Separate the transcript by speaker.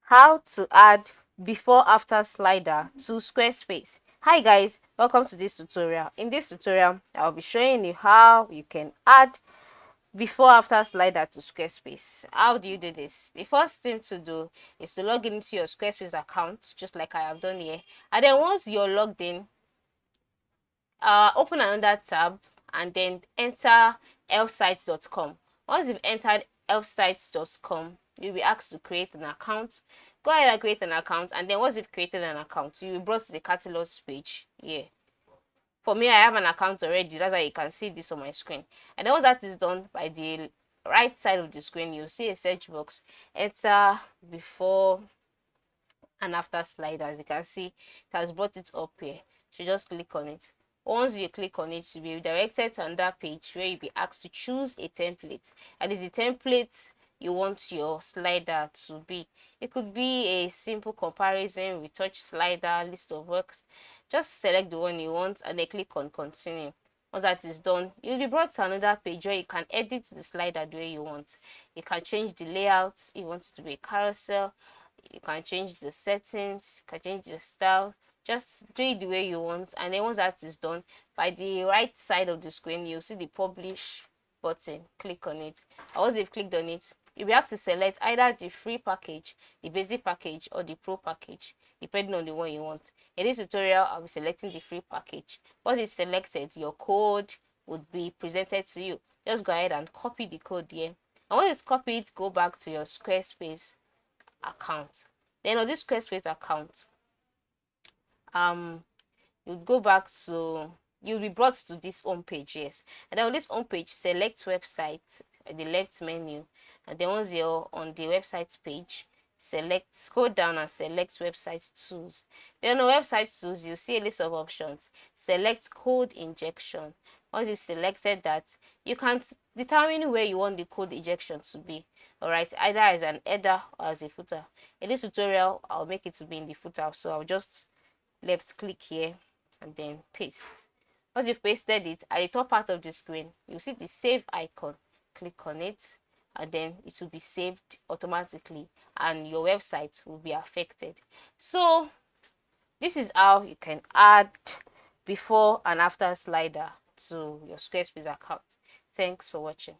Speaker 1: How to add before after slider to Squarespace. Hi guys, welcome to this tutorial. In this tutorial I'll be showing you how you can add before after slider to Squarespace. How do you do this? The first thing to do is to log into your Squarespace account, just like I have done here, and then once you're logged in, open another tab and then enter elfsites.com. Once you've entered elfsites.com, you'll be asked to create an account. Go ahead and create an account, and then once you've created an account, you'll be brought to the catalogs page here. For me, I have an account already, that's why you can see this on my screen. And then once that is done, by the right side of the screen, you'll see a search box. Enter before and after slider. As you can see, it has brought it up here. So just click on it. Once you click on it, you'll be redirected to another page where you'll be asked to choose a template. And it's the template you want your slider to be. It could be a simple comparison, retouch slider, list of works. Just select the one you want and then click on continue. Once that is done, you'll be brought to another page where you can edit the slider the way you want. You can change the layout if you want it to be a carousel. You can change the settings, you can change the style. Just do it the way you want, and then once that is done, by the right side of the screen you'll see the publish button. Click on it, and once you've clicked on it, you'll be able to select either the free package, the basic package, or the pro package, depending on the one you want. In this tutorial, I'll be selecting the free package. Once it's selected, your code would be presented to you. Just go ahead and copy the code here, and once it's copied, go back to your Squarespace account. Then on this Squarespace account, you go back to, you'll be brought to this home page. Yes, and then on this home page, select website at the left menu, and then once you're on the website page, scroll down and select website tools. Then on website tools, you'll see a list of options. Select code injection. Once you've selected that, you can determine where you want the code injection to be. Alright, either as an header or as a footer. In this tutorial, I'll make it to be in the footer, so I'll just left click here and then paste. Once you've pasted it, at the top part of the screen, you'll see the save icon. Click on it, and then it will be saved automatically and your website will be affected. So this is how you can add before and after slider to your Squarespace account. Thanks for watching.